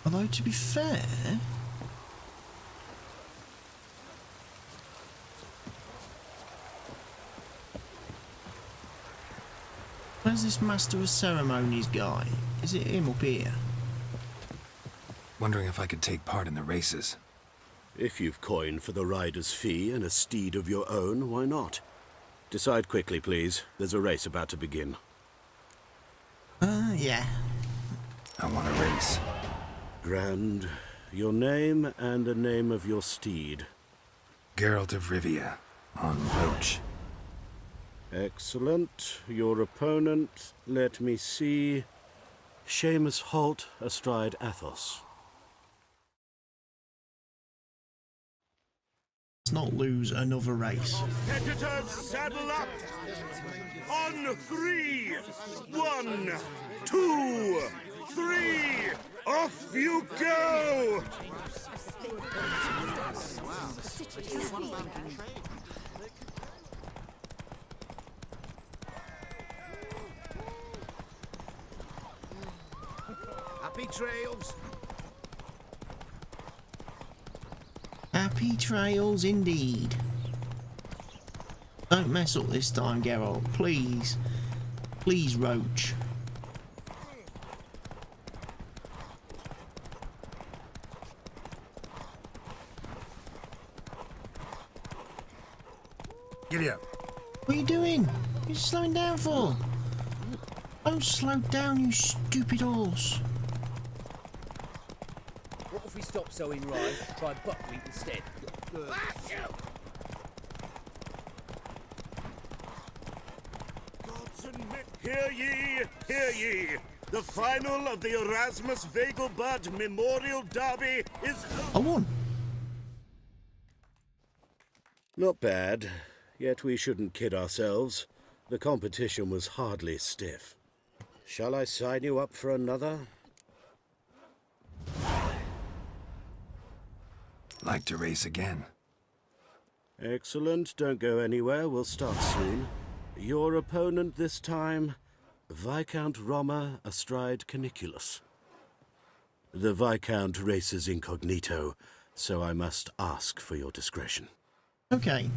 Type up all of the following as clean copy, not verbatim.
Although, to be fair... Where's this Master of Ceremonies guy? Is it him up here? Wondering if I could take part in the races. If you've coin for the rider's fee and a steed of your own, why not? Decide quickly, please. There's a race about to begin. Yeah. I want a race. Grand. Your name and the name of your steed. Geralt of Rivia, on Roach. Excellent. Your opponent, let me see. Seamus Holt astride Athos. Let's not lose another race. Competitors, saddle up! On 3! 1, 2, 3! Off you go! Happy trails! Happy trails indeed. Don't mess up this time, Geralt. Please. Please, Roach. Giddy up. What are you doing? What are you slowing down for? Don't slow down, you stupid horse. What if we stop sowing rye, try buckwheat instead? Hear ye, hear ye! The final of the Erasmus Vegelbud Memorial Derby is... I won. Not bad. Yet we shouldn't kid ourselves. The competition was hardly stiff. Shall I sign you up for another? Like to race again. Excellent. Don't go anywhere. We'll start soon. Your opponent this time, Viscount Roma astride Caniculus. The Viscount races incognito, so I must ask for your discretion. Okay.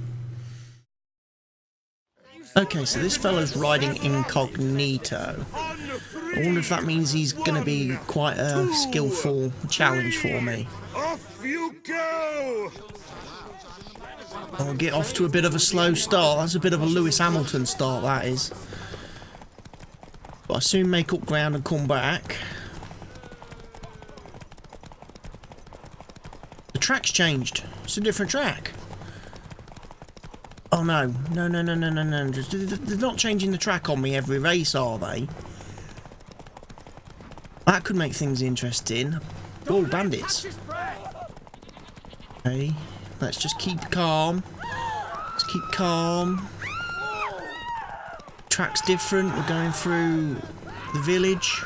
Okay, so this fella's riding incognito. I wonder if that means he's going to be quite a skillful challenge for me. Off you go! I'll get off to a bit of a slow start. That's a bit of a Lewis Hamilton start, that is. But I soon make up ground and come back. The track's changed. It's a different track. Oh no. No. They're not changing the track on me every race, are they? That could make things interesting. Oh, bandits. Okay. Let's just keep calm. Let's keep calm. Track's different. We're going through the village.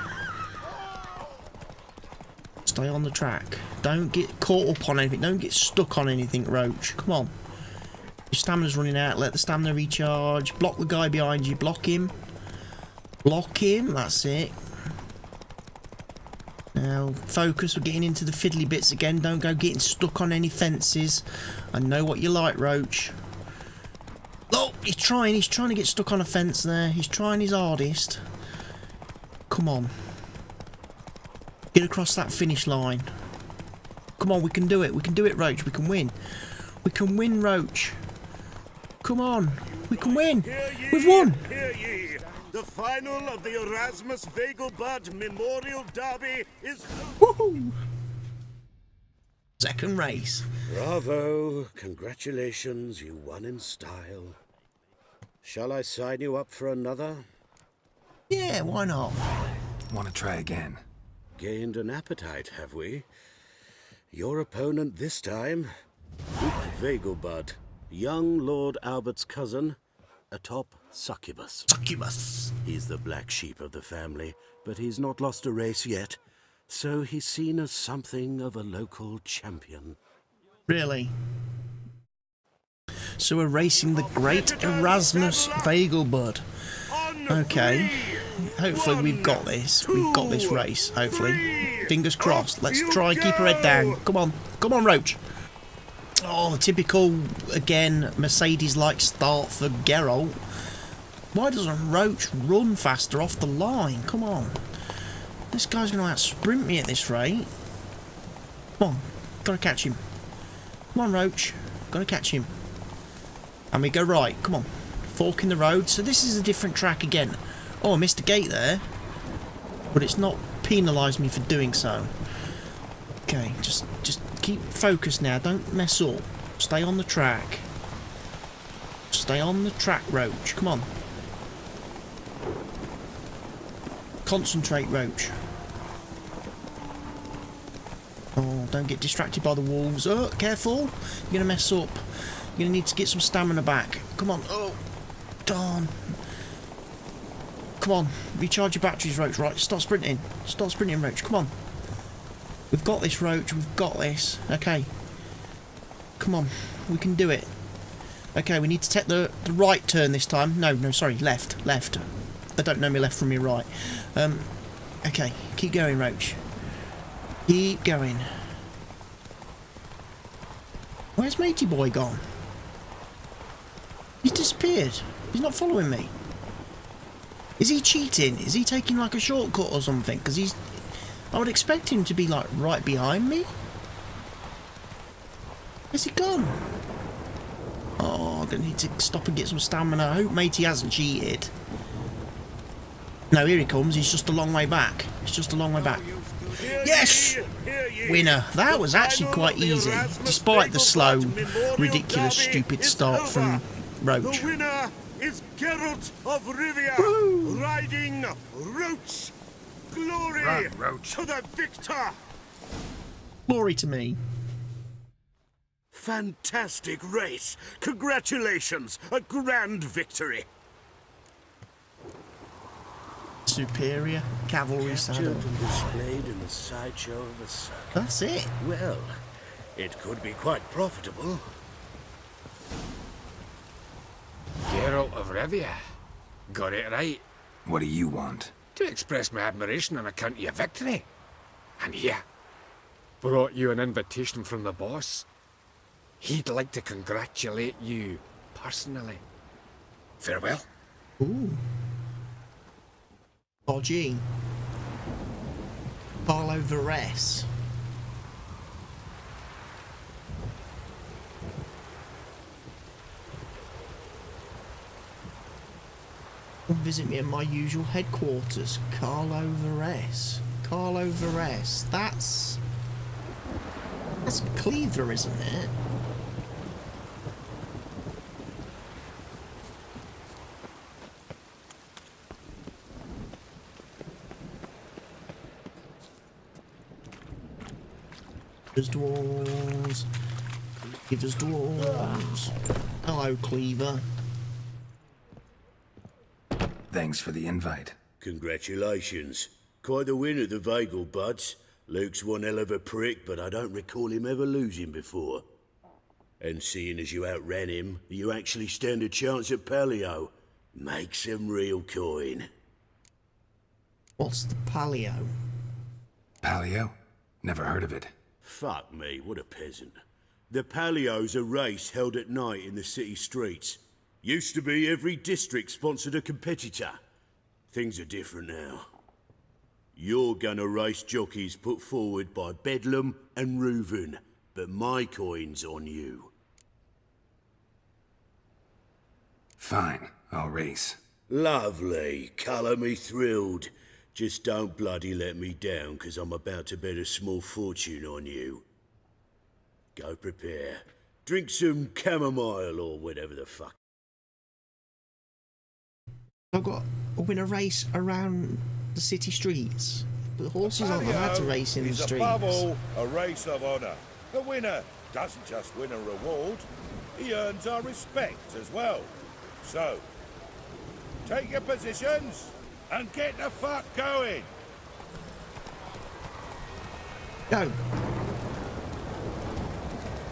Stay on the track. Don't get caught up on anything. Don't get stuck on anything, Roach. Come on. Your stamina's running out. Let the stamina recharge. Block the guy behind you. Block him. Block him. That's it. Now, focus. We're getting into the fiddly bits again. Don't go getting stuck on any fences. I know what you like, Roach. Oh, he's trying to get stuck on a fence there. He's trying his hardest. Come on. Get across that finish line. Come on, we can do it. We can do it, Roach. We can win. We can win, Roach. Come on. We can win. We've won. Hear ye! The final of the Erasmus Vegelbud Memorial Derby is... Woohoo! Second race. Bravo. Congratulations. You won in style. Shall I sign you up for another? Yeah, why not? Want to try again. Gained an appetite, have we? Your opponent this time, Duke Vegelbud, young Lord Albert's cousin, atop Succubus. Succubus. He's the black sheep of the family, but he's not lost a race yet, so he's seen as something of a local champion. Really? So we're racing the great Erasmus Vegelbud. Okay. Hopefully we've got this. We've got this race, hopefully. Fingers crossed. Let's try and keep her head down. Come on. Come on, Roach. Oh, typical, again, Mercedes-like start for Geralt. Why doesn't Roach run faster off the line? Come on. This guy's going to out-sprint me at this rate. Come on. Got to catch him. Come on, Roach. Got to catch him. And we go right. Come on. Fork in the road. So this is a different track again. Oh, I missed a gate there. But it's not penalised me for doing so. Okay, just keep focused now. Don't mess up. Stay on the track. Stay on the track, Roach. Come on. Concentrate, Roach. Oh, don't get distracted by the wolves. Oh, careful. You're going to mess up. You're going to need to get some stamina back. Come on. Oh, darn. Come on. Recharge your batteries, Roach. Right, start sprinting. Start sprinting, Roach. Come on. We've got this, Roach. We've got this. Okay. Come on. We can do it. Okay, we need to take the right turn this time. No, sorry. Left. I don't know my left from my right. Okay. Keep going, Roach. Keep going. Where's Matey Boy gone? He's disappeared. He's not following me. Is he cheating? Is he taking like a shortcut or something? Because he's... I would expect him to be like right behind me. Where's he gone? Oh, I'm going to need to stop and get some stamina. I hope Matey hasn't cheated. No, here he comes. He's just a long way back. It's just a long way back. Yes! Winner. That was actually quite easy, despite the slow, ridiculous, stupid start from Roach. The winner is Geralt of Rivia, riding Roach. Glory Run, Roach. to the victor! Glory to me. Fantastic race! Congratulations! A grand victory! Superior cavalry saddle. Captured and displayed in the sideshow of the sun. That's it. Well, it could be quite profitable. Geralt of Rivia. Got it right. What do you want? To express my admiration on account of your victory. And here, brought you an invitation from the boss. He'd like to congratulate you personally. Farewell. Ooh. RG. Carlo Varese. Come visit me at my usual headquarters. Carlo Varese. Carlo Varese. That's Cleaver, isn't it? There's dwarves. Give us dwarves. Hello, Cleaver. Thanks for the invite. Congratulations. Quite the win at the Vagel Buds. Luke's one hell of a prick, but I don't recall him ever losing before. And seeing as you outran him, you actually stand a chance at Paleo. Make some real coin. What's the paleo? Paleo? Never heard of it. Fuck me, what a peasant. The Paleo's a race held at night in the city streets. Used to be every district sponsored a competitor. Things are different now. You're gonna race jockeys put forward by Bedlam and Reuven, but my coin's on you. Fine, I'll race. Lovely, colour me thrilled. Just don't bloody let me down, 'cause I'm about to bet a small fortune on you. Go prepare. Drink some chamomile or whatever the fuck. I've got to win a race around the city streets. The horses aren't allowed to race in the is streets. above all a race of honour. The winner doesn't just win a reward, he earns our respect as well. So, take your positions and get the fuck going. Go.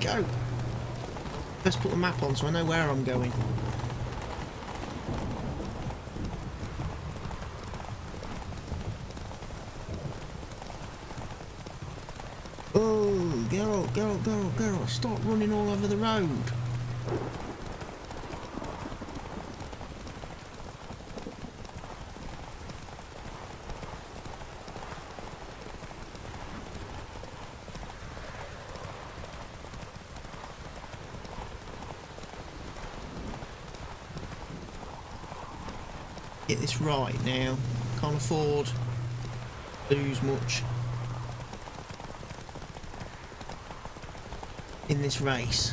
Go. Let's put the map on so I know where I'm going. Oh, Geralt, stop running all over the road. Get this right now. Can't afford to lose much in this race.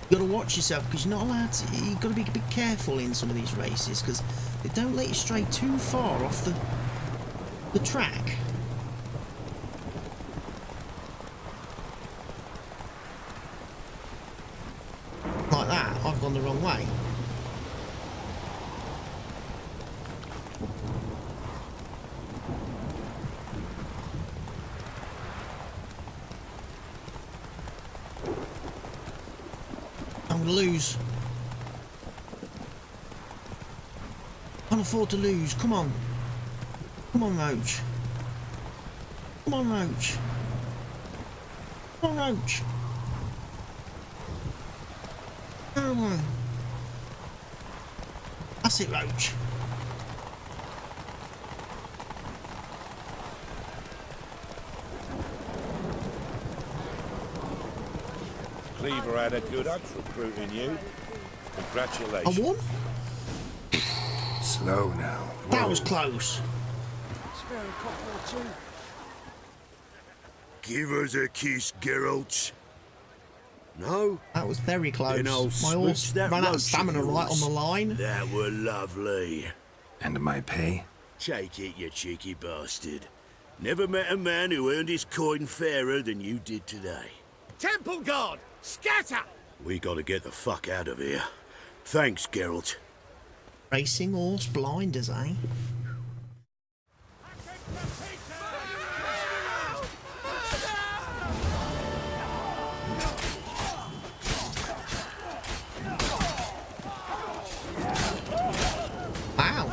You've got to watch yourself because you're not allowed to. You've got to be a bit careful in some of these races because they don't let you stray too far off the track. Like that, I've gone the wrong way. I'm going to lose. Can't afford to lose. Come on. Come on, Roach. Come on, Roach. Come on, Roach. Come on. That's it, Roach. Cleaver had a good hunt recruiting you. Congratulations. I won? Slow now. That was close. Give us a kiss, Geralt. No? That was very close. Then I'll My horse switch that ran out of roach of stamina right on yours. the line. That were lovely. And my pay? Take it, you cheeky bastard. Never met a man who earned his coin fairer than you did today. Temple Guard! Scatter! We gotta get the fuck out of here. Thanks, Geralt. Racing horse blinders, eh? Wow.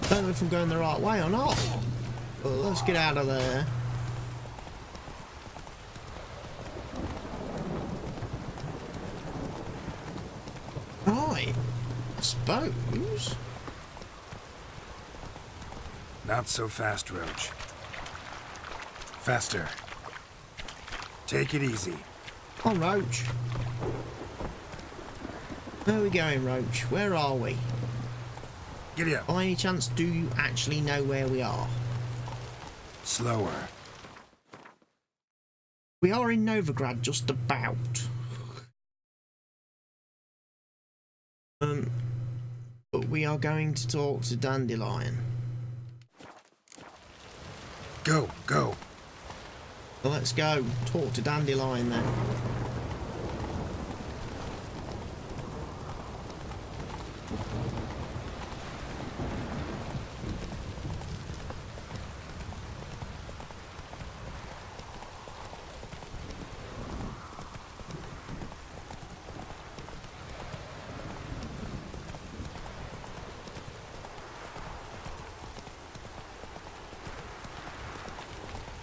Don't know if I'm going the right way or not. Well, let's get out of there. Right, I suppose. Not so fast, Roach. Faster. Take it easy. On, Roach. Where are we going, Roach? Where are we? Giddy up. By any chance, do you actually know where we are? Slower. We are in Novigrad, just about. But we are going to talk to Dandelion. Go, go. So let's go talk to Dandelion then.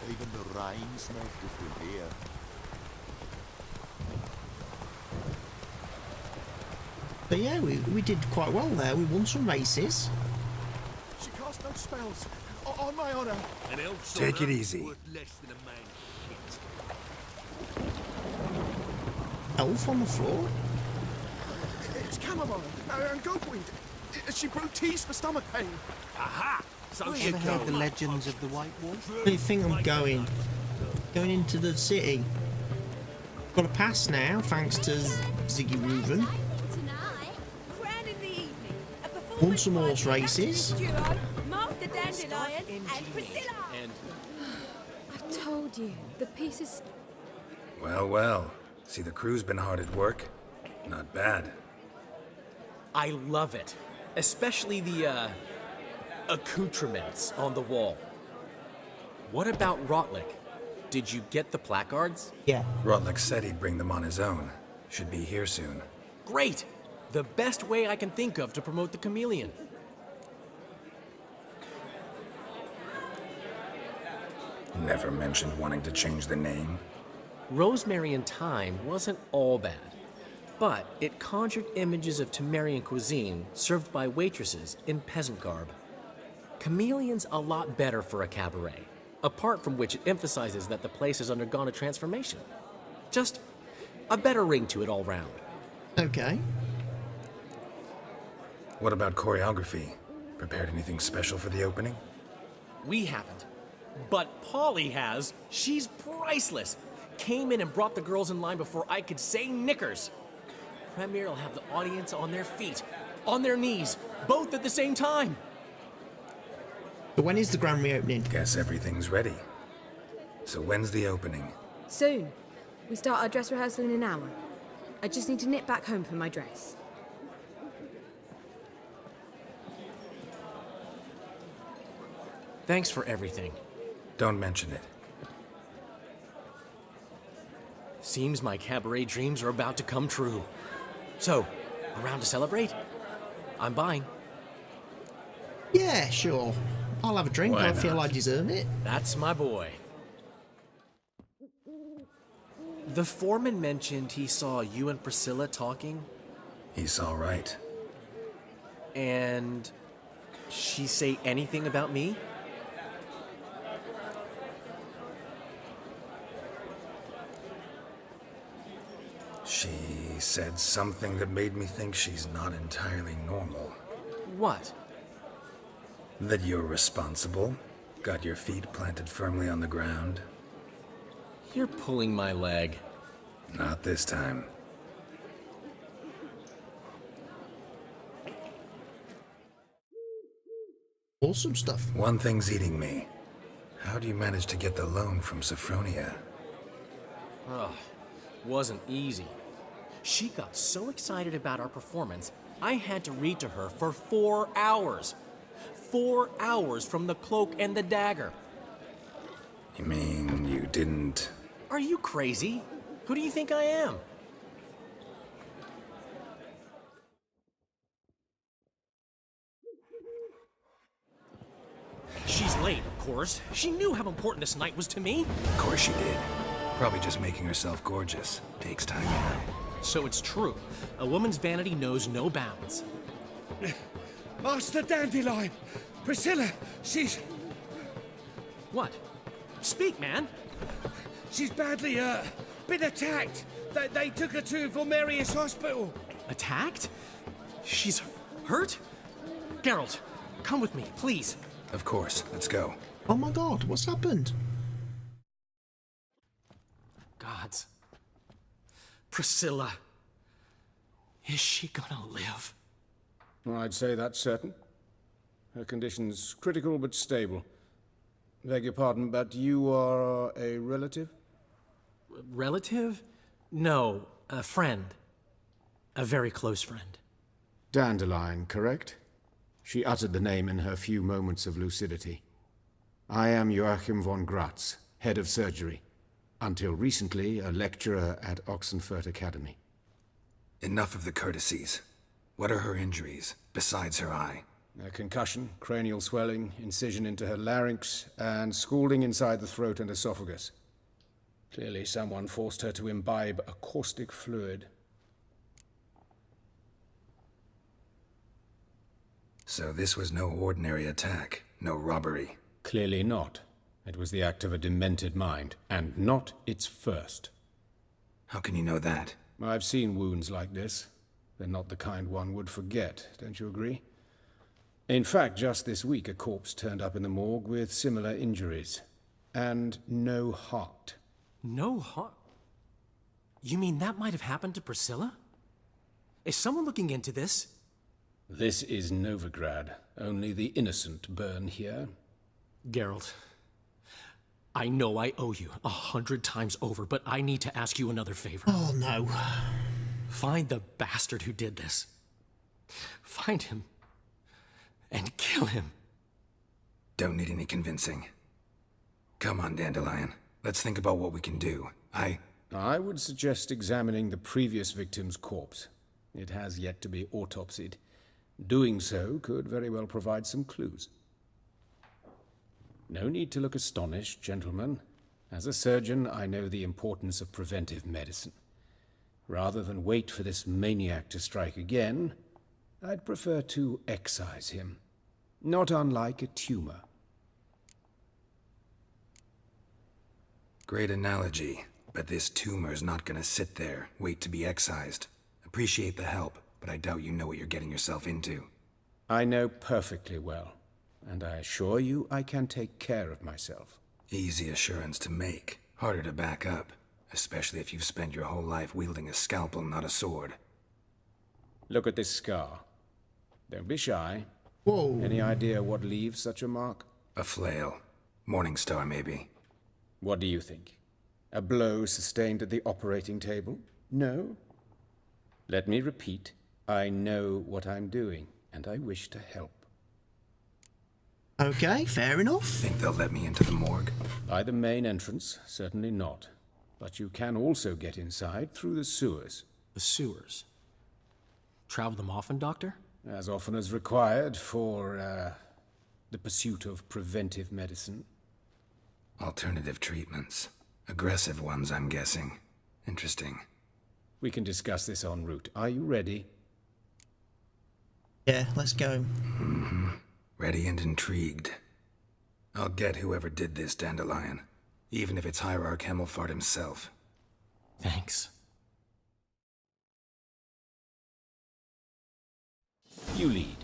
Even the rain smells different here. But yeah, we did quite well there. We won some races. She cast no spells. On my honour. An elf Take it easy. worth less than a man shit. Elf on the floor. It's chamomile and goatweed. She brewed teas for stomach pain. Aha! So Ever she heard the legends of the White Wolf? Where do you think I'm going? Going into the city. Got a pass now, thanks to Ziggy Reuven. Won some horse races. Master Dandelion and Priscilla. And I've told you, the piece is... Well, well. See, the crew's been hard at work. Not bad. I love it. Especially the, accoutrements on the wall. What about Rotlick? did you get the placards? Yeah. Rotlick said he'd bring them on his own. Should be here soon. Great! The best way I can think of to promote the chameleon. Never mentioned wanting to change the name. Rosemary and Thyme wasn't all bad, but it conjured images of Temerian cuisine served by waitresses in peasant garb. Chameleon's a lot better for a cabaret, apart from which it emphasizes that the place has undergone a transformation. Just a better ring to it all round. Okay. What about choreography? Prepared anything special for the opening? We haven't. But Polly has. She's priceless. Came in and brought the girls in line before I could say knickers. Premiere will have the audience on their feet, on their knees, both at the same time. But when is the grand reopening? Guess everything's ready. So when's the opening? Soon. We start our dress rehearsal in an hour. I just need to nip back home for my dress. Thanks for everything. Don't mention it. Seems my cabaret dreams are about to come true. So, around to celebrate? I'm buying. Yeah, sure. I'll have a drink. Why I feel not? I deserve it. That's my boy. The foreman mentioned he saw you and Priscilla talking, He's all right. and she say anything about me? She said something that made me think she's not entirely normal. What? That you're responsible, got your feet planted firmly on the ground. You're pulling my leg. Not this time. Awesome stuff. One thing's eating me. How do you manage to get the loan from Sophronia? Ugh, wasn't easy. She got so excited about our performance, I had to read to her for 4 hours. 4 hours from the cloak and the dagger. You mean you didn't... Are you crazy? Who do you think I am? She's late, of course. She knew how important this night was to me. Of course she did. Probably just making herself gorgeous. Takes time, you know. So it's true. A woman's vanity knows no bounds. Master Dandelion! Priscilla, she's What? Speak, man. she's badly been attacked. They took her to Vulmerius Hospital. Attacked? She's hurt? Geralt, come with me, please. Of course, let's go. Oh my god, what's happened? Gods. Priscilla. Is she gonna live? I'd say that's certain. Her condition's critical but stable. Beg your pardon, but you are a relative? Relative? No, a friend. A very close friend. Dandelion, correct? She uttered the name in her few moments of lucidity. I am Joachim von Gratz, head of surgery. Until recently, a lecturer at Oxenfurt Academy. Enough of the courtesies. What are her injuries, besides her eye? A concussion, cranial swelling, incision into her larynx, and scalding inside the throat and esophagus. Clearly someone forced her to imbibe a caustic fluid. So this was no ordinary attack, no robbery. Clearly not. It was the act of a demented mind, and not its first. How can you know that? I've seen wounds like this. They're not the kind one would forget, don't you agree? In fact, just this week, a corpse turned up in the morgue with similar injuries. And no heart. No heart? You mean that might have happened to Priscilla? Is someone looking into this? This is Novigrad. Only the innocent burn here. Geralt, I know I owe you 100 times over, but I need to ask you another favor. Oh no. Find the bastard who did this. Find him. And kill him. Don't need any convincing. Come on, Dandelion. Let's think about what we can do. I would suggest examining the previous victim's corpse. It has yet to be autopsied. Doing so could very well provide some clues. No need to look astonished, gentlemen. As a surgeon, I know the importance of preventive medicine. Rather than wait for this maniac to strike again, I'd prefer to excise him. Not unlike a tumor. Great analogy, but this tumor's not gonna sit there, wait to be excised. Appreciate the help, but I doubt you know what you're getting yourself into. I know perfectly well, and I assure you I can take care of myself. Easy assurance to make, harder to back up, especially if you've spent your whole life wielding a scalpel, not a sword. Look at this scar. Don't be shy. Whoa. Any idea what leaves such a mark? A flail. Morning Star, maybe. What do you think? A blow sustained at the operating table? No? Let me repeat. I know what I'm doing, and I wish to help. Okay, fair enough. Think they'll let me into the morgue? By the main entrance, certainly not. But you can also get inside through the sewers. The sewers. Travel them often, Doctor? As often as required for, the pursuit of preventive medicine. Alternative treatments. Aggressive ones, I'm guessing. Interesting. We can discuss this en route. Are you ready? Yeah, let's go. Mm-hmm. Ready and intrigued. I'll get whoever did this, Dandelion. Even if it's Hierarch Hemmelfart himself. Thanks. You lead.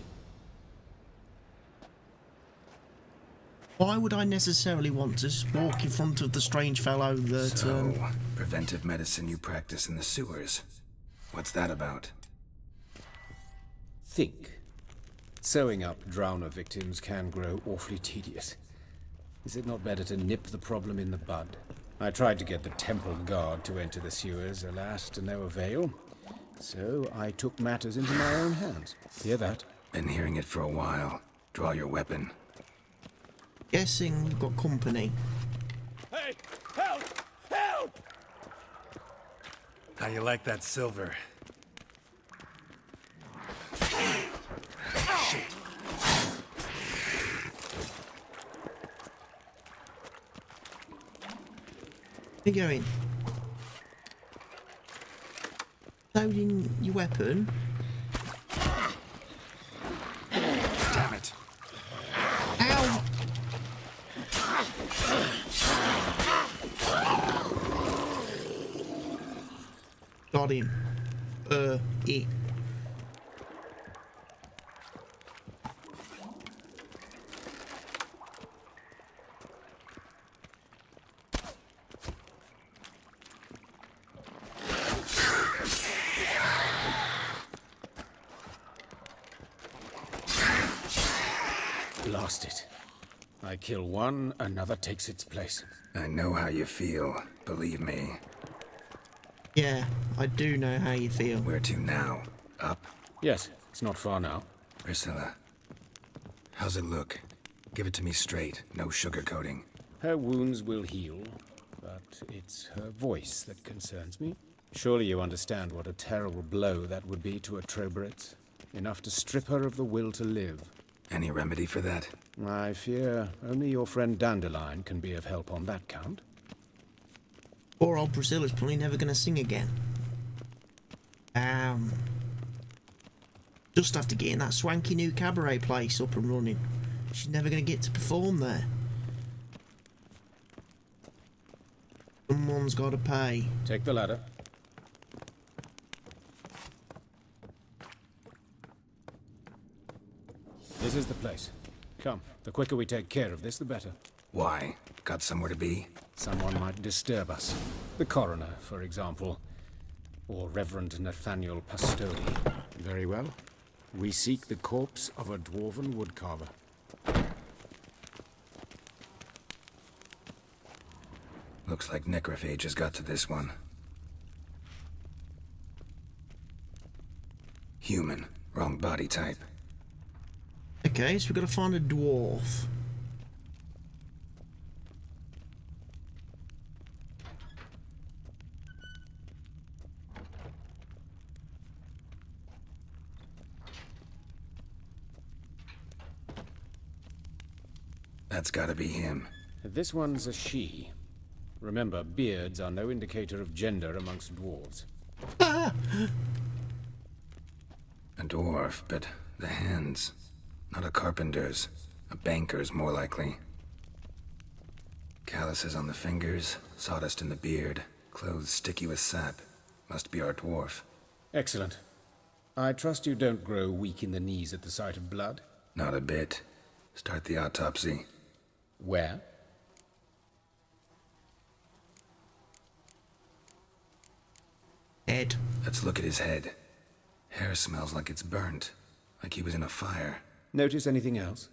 Why would I necessarily want to walk in front of the strange fellow that... So, preventive medicine you practice in the sewers. What's that about? Think. Sewing up drowner victims can grow awfully tedious. Is it not better to nip the problem in the bud? I tried to get the temple guard to enter the sewers, alas, to no avail. So I took matters into my own hands. Hear that? Been hearing it for a while. Draw your weapon. Guessing we've got company. Hey! Help! Help! How you like that silver? Where you going? Loading your weapon. Damn it. Ow! Got him. It. Lost it. I kill one, another takes its place. I know how you feel, believe me. Yeah, I do know how you feel. Where to now? Up? Yes, it's not far now. Priscilla. How's it look? Give it to me straight, no sugarcoating. Her wounds will heal, but it's her voice that concerns me. Surely you understand what a terrible blow that would be to a Troberet. Enough to strip her of the will to live. Any remedy for that? I fear only your friend Dandelion can be of help on that count. Poor old Priscilla's probably never going to sing again. Just have to get in that swanky new cabaret place up and running. She's never going to get to perform there. Someone's got to pay. Take the ladder. This is the place. Come, the quicker we take care of this, the better. Why? Got somewhere to be? Someone might disturb us. The coroner, for example. Or Reverend Nathaniel Pastodi. Very well. We seek the corpse of a dwarven woodcarver. Looks like necrophage has got to this one. Human. Wrong body type. Okay, so we've got to find a dwarf. That's gotta be him. This one's a she. Remember, beards are no indicator of gender amongst dwarves. A dwarf, but the hands. Not a carpenter's. A banker's, more likely. Calluses on the fingers, sawdust in the beard, clothes sticky with sap. Must be our dwarf. Excellent. I trust you don't grow weak in the knees at the sight of blood? Not a bit. Start the autopsy. Where? Head. Let's look at his head. Hair smells like it's burnt, like he was in a fire. Notice anything else?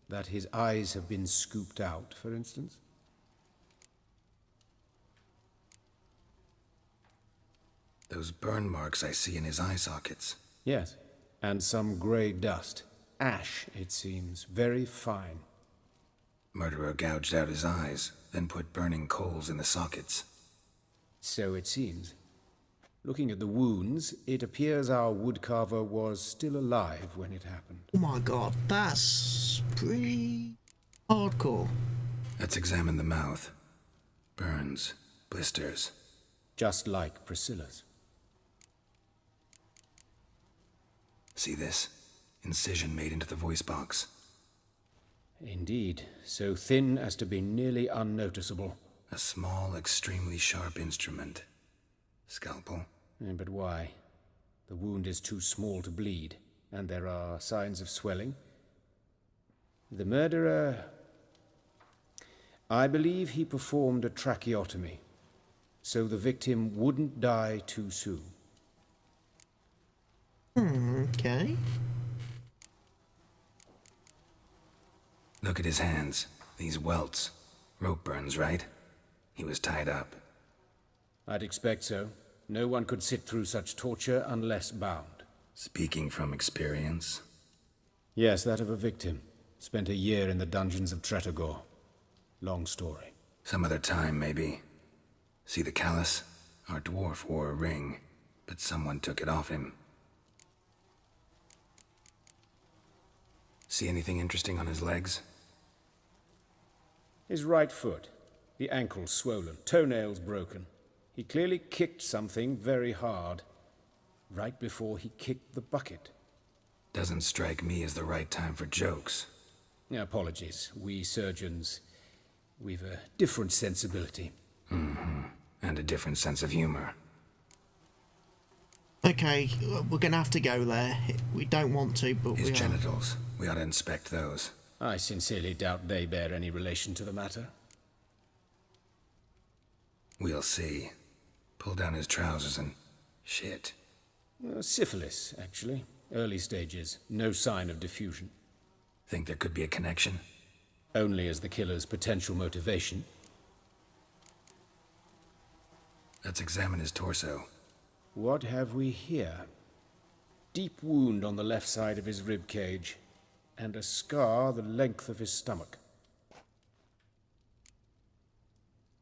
That his eyes have been scooped out, for instance? Those burn marks I see in his eye sockets. Yes. And some grey dust. Ash, it seems. Very fine. Murderer gouged out his eyes, then put burning coals in the sockets. So it seems. Looking at the wounds, it appears our woodcarver was still alive when it happened. Oh my god, that's pretty hardcore. Let's examine the mouth. Burns, blisters. Just like Priscilla's. See this? Incision made into the voice box. Indeed, so thin as to be nearly unnoticeable. A small, extremely sharp instrument. Scalpel. But why? The wound is too small to bleed, and there are signs of swelling. The murderer... I believe he performed a tracheotomy, so the victim wouldn't die too soon. Okay. Look at his hands. These welts. Rope burns, right? He was tied up. I'd expect so. No one could sit through such torture unless bound. Speaking from experience? Yes, that of a victim. Spent a year in the dungeons of Tretogor. Long story. Some other time, maybe. See the callus? Our dwarf wore a ring, but someone took it off him. See anything interesting on his legs? His right foot. The ankle swollen, toenails broken. He clearly kicked something very hard, right before he kicked the bucket. Doesn't strike me as the right time for jokes. Apologies. We surgeons, we've a different sensibility. And a different sense of humor. Okay, we're gonna have to go there. We don't want to, but His we are. genitals. We ought to inspect those. I sincerely doubt they bear any relation to the matter. We'll see. Pull down his trousers and... shit. Syphilis, actually. Early stages. No sign of diffusion. Think there could be a connection? Only as the killer's potential motivation. Let's examine his torso. What have we here? Deep wound on the left side of his rib cage, and a scar the length of his stomach.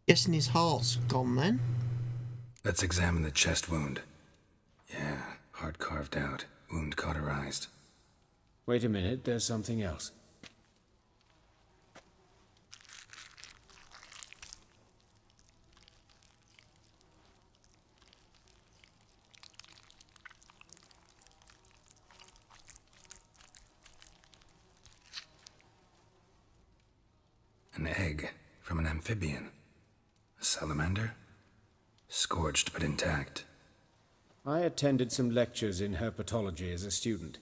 Guessing his heart's gone then. Let's examine the chest wound. Yeah, heart carved out, wound cauterized. Wait a minute, there's something else. An egg from an amphibian. A salamander? Scorched but intact. I attended some lectures in herpetology as a student.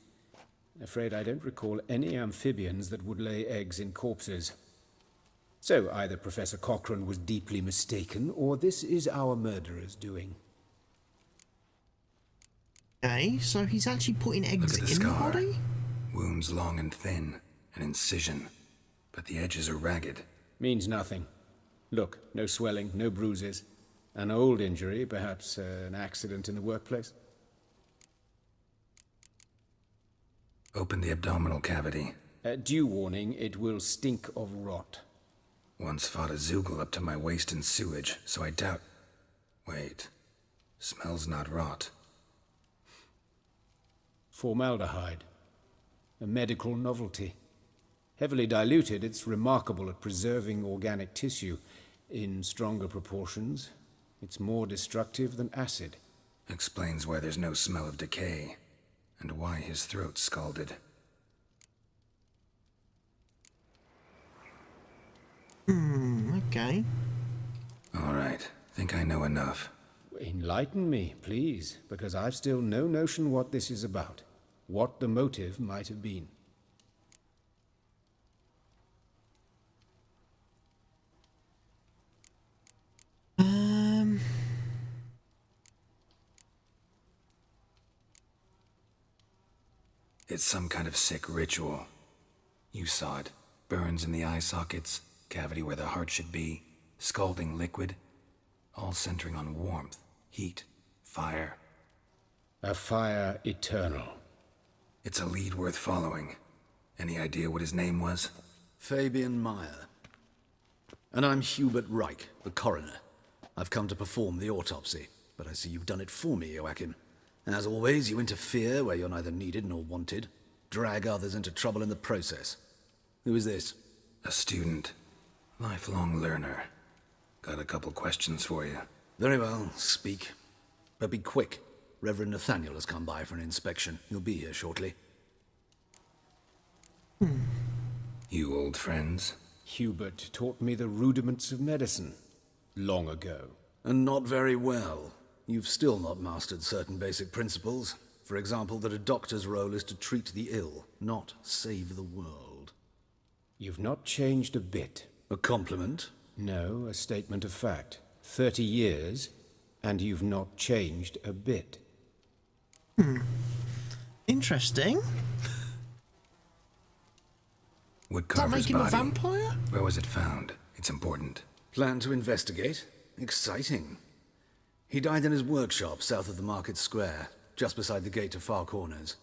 Afraid I don't recall any amphibians that would lay eggs in corpses. So either Professor Cochrane was deeply mistaken, or this is our murderer's doing. Okay, so he's actually putting eggs Look at the in the scar. body? Wounds long and thin, an incision, but the edges are ragged. Means nothing. Look, no swelling, no bruises. An old injury, perhaps an accident in the workplace. Open the abdominal cavity. Due warning, it will stink of rot. Once fought a Zoogle up to my waist in sewage, so I doubt... Wait. Smells not rot. Formaldehyde. A medical novelty. Heavily diluted, it's remarkable at preserving organic tissue. In stronger proportions, it's more destructive than acid. Explains why there's no smell of decay, and why his throat's scalded. Okay. Alright, think I know enough. Enlighten me, please, because I've still no notion what this is about. What the motive might have been. It's some kind of sick ritual. You saw it. Burns in the eye sockets, cavity where the heart should be, scalding liquid, all centering on warmth, heat, fire. A fire eternal. It's a lead worth following. Any idea what his name was? Fabian Meyer. And I'm Hubert Reich, the coroner. I've come to perform the autopsy, but I see you've done it for me, Joachim. As always, you interfere where you're neither needed nor wanted. Drag others into trouble in the process. Who is this? A student. Lifelong learner. Got a couple questions for you. Very well, speak. But be quick. Reverend Nathaniel has come by for an inspection. He'll be here shortly. You old friends? Hubert taught me the rudiments of medicine. Long ago. And not very well. You've still not mastered certain basic principles. For example, that a doctor's role is to treat the ill, not save the world. You've not changed a bit. A compliment? No, a statement of fact. 30 years, and you've not changed a bit. Interesting. Would Does that Carver's make him a body? vampire? Where was it found? It's important. Plan to investigate? Exciting. He died in his workshop south of the market square, just beside the gate to Far Corners.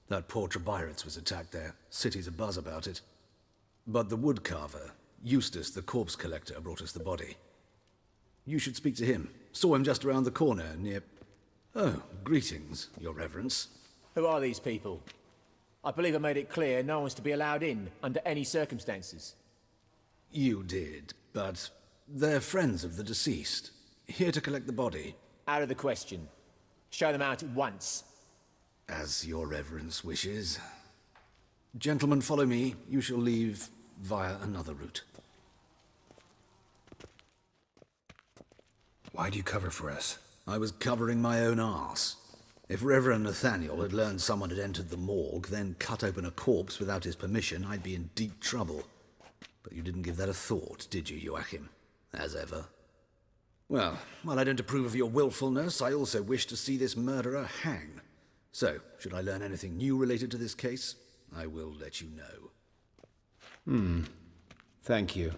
That poor Trebirates was attacked there. City's abuzz about it. But the woodcarver, Eustace the corpse collector, brought us the body. You should speak to him. Saw him just around the corner near... Oh, greetings, your reverence. Who are these people? I believe I made it clear no one's to be allowed in under any circumstances. You did, but they're friends of the deceased. Here to collect the body. Out of the question. Show them out at once. As your reverence wishes. Gentlemen, follow me. You shall leave via another route. Why'd you cover for us? I was covering my own arse. If Reverend Nathaniel had learned someone had entered the morgue, then cut open a corpse without his permission, I'd be in deep trouble. But you didn't give that a thought, did you, Joachim? As ever. Well, while I don't approve of your willfulness, I also wish to see this murderer hang. So, should I learn anything new related to this case, I will let you know. Thank you.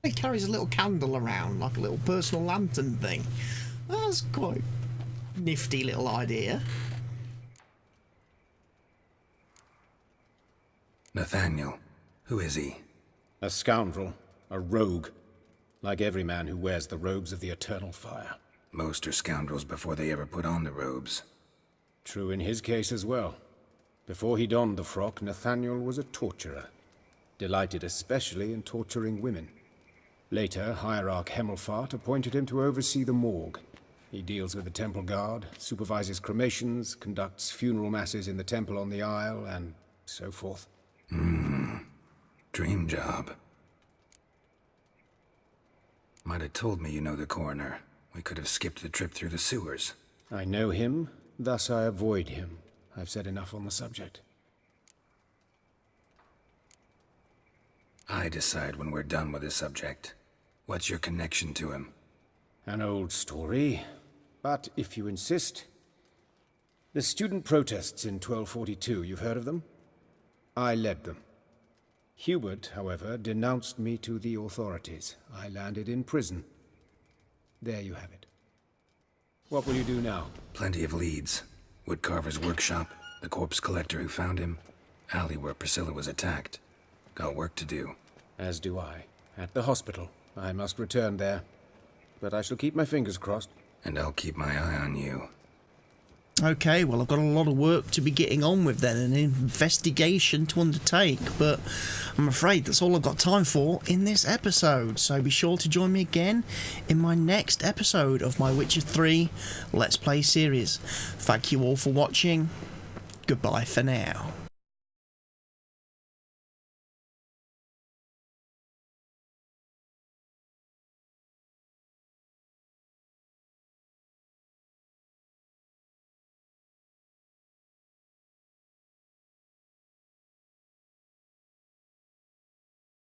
He carries a little candle around, like a little personal lantern thing. That's quite a nifty little idea. Nathaniel. Who is he? A scoundrel. A rogue. Like every man who wears the robes of the eternal fire. Most are scoundrels before they ever put on the robes. True in his case as well. Before he donned the frock, Nathaniel was a torturer. Delighted especially in torturing women. Later, Hierarch Hemmelfart appointed him to oversee the morgue. He deals with the temple guard, supervises cremations, conducts funeral masses in the temple on the Isle, and so forth. Dream job. Might have told me you know the coroner. We could have skipped the trip through the sewers. I know him, thus I avoid him. I've said enough on the subject. I decide when we're done with the subject. What's your connection to him? An old story, but if you insist. The student protests in 1242, you've heard of them? I led them. Hubert, however, denounced me to the authorities. I landed in prison. There you have it. What will you do now? Plenty of leads. Woodcarver's workshop, the corpse collector who found him, alley where Priscilla was attacked. Got work to do. As do I. At the hospital. I must return there. But I shall keep my fingers crossed. And I'll keep my eye on you. Okay, well, I've got a lot of work to be getting on with then, an investigation to undertake, but I'm afraid that's all I've got time for in this episode, so be sure to join me again in my next episode of my Witcher 3 Let's Play series. Thank you all for watching. Goodbye for now.